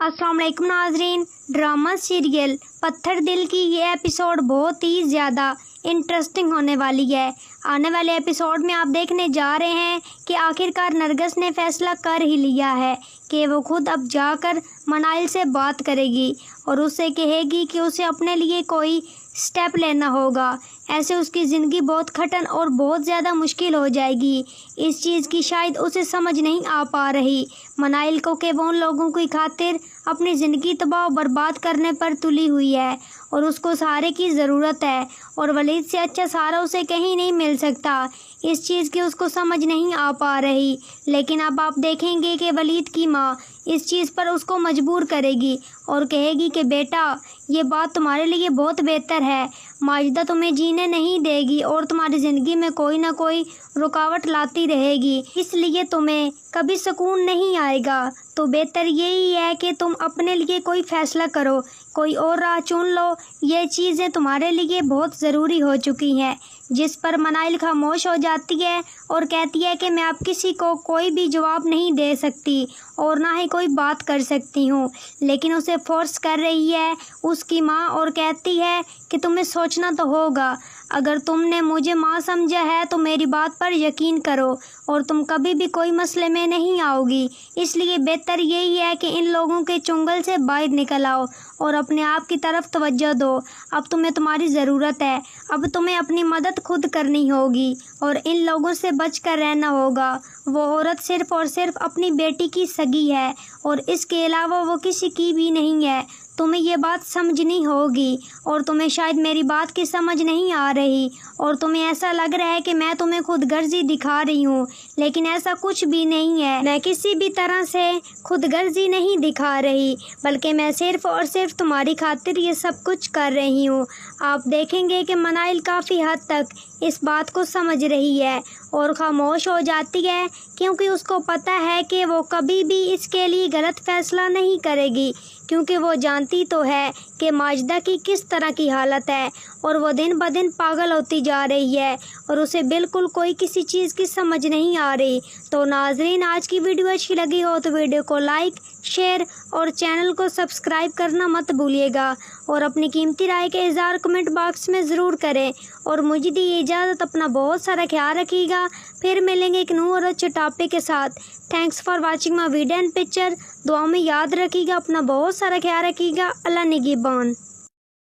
अस्सलाम वालेकुम नाजरीन। ड्रामा सीरियल पत्थर दिल की ये एपिसोड बहुत ही ज़्यादा इंटरेस्टिंग होने वाली है। आने वाले एपिसोड में आप देखने जा रहे हैं कि आखिरकार नरगिस ने फ़ैसला कर ही लिया है कि वो खुद अब जाकर मनाइल से बात करेगी और उससे कहेगी कि उसे अपने लिए कोई स्टेप लेना होगा। ऐसे उसकी ज़िंदगी बहुत कठिन और बहुत ज़्यादा मुश्किल हो जाएगी। इस चीज़ की शायद उसे समझ नहीं आ पा रही मनाइल को कि वो उन लोगों की खातिर अपनी ज़िंदगी तबाह बर्बाद करने पर तुली हुई है और उसको सहारे की ज़रूरत है और वलीद से अच्छा सहारा उसे कहीं नहीं मिल सकता। इस चीज़ की उसको समझ नहीं आ पा रही, लेकिन अब आप देखेंगे कि वलीद की माँ इस चीज़ पर उसको मजबूर करेगी और कहेगी कि बेटा ये बात तुम्हारे लिए बहुत बेहतर है, माजिदा तुम्हें जीने नहीं देगी और तुम्हारी ज़िंदगी में कोई ना कोई रुकावट लाती रहेगी, इसलिए तुम्हें कभी सुकून नहीं आएगा। तो बेहतर यही है कि तुम अपने लिए कोई फ़ैसला करो, कोई और राह चुन लो। ये चीज़ें तुम्हारे लिए बहुत ज़रूरी हो चुकी हैं। जिस पर मनाइल खामोश हो जाती है और कहती है कि मैं अब किसी को कोई भी जवाब नहीं दे सकती और ना ही कोई बात कर सकती हूँ, लेकिन उसे फोर्स कर रही है उसकी माँ और कहती है कि तुम्हें सोचना तो होगा। अगर तुमने मुझे माँ समझा है तो मेरी बात पर यकीन करो और तुम कभी भी कोई मसले में नहीं आओगी। इसलिए बेहतर यही है कि इन लोगों के चुंगल से बाहर निकल आओ और अपने आप की तरफ तवज्जो दो। अब तुम्हें तुम्हारी ज़रूरत है, अब तुम्हें अपनी मदद खुद करनी होगी और इन लोगों से बच कर रहना होगा। वो औरत सिर्फ़ और सिर्फ अपनी बेटी की सगी है और इसके अलावा वो किसी की भी नहीं है। तुम्हें ये बात समझनी होगी और तुम्हें शायद मेरी बात की समझ नहीं आ रही और तुम्हें ऐसा लग रहा है कि मैं तुम्हें खुद गर्जी दिखा रही हूँ, लेकिन ऐसा कुछ भी नहीं है। मैं किसी भी तरह से खुद गर्जी नहीं दिखा रही, बल्कि मैं सिर्फ़ और सिर्फ तुम्हारी खातिर ये सब कुछ कर रही हूँ। आप देखेंगे कि मनाइल काफ़ी हद तक इस बात को समझ रही है और खामोश हो जाती है, क्योंकि उसको पता है कि वो कभी भी इसके लिए गलत फ़ैसला नहीं करेगी, क्योंकि वो जानती तो है कि माजिदा की किस तरह की हालत है और वो दिन ब दिन पागल होती जा रही है और उसे बिल्कुल कोई किसी चीज़ की समझ नहीं आ रही। तो नाजरीन, आज की वीडियो अच्छी लगी हो तो वीडियो को लाइक, शेयर और चैनल को सब्सक्राइब करना मत भूलिएगा और अपनी कीमती राय के इज़हार कमेंट बॉक्स में ज़रूर करें और मुझे दी इजाज़त। अपना बहुत सारा ख्याल रखिएगा। फिर मिलेंगे एक न्यू और अच्छे टॉपिक के साथ। Thanks for watching my video and picture. दुआ में याद रखिएगा, अपना बहुत सारा ख्याल रखिएगा। अल्लाह निगहबान।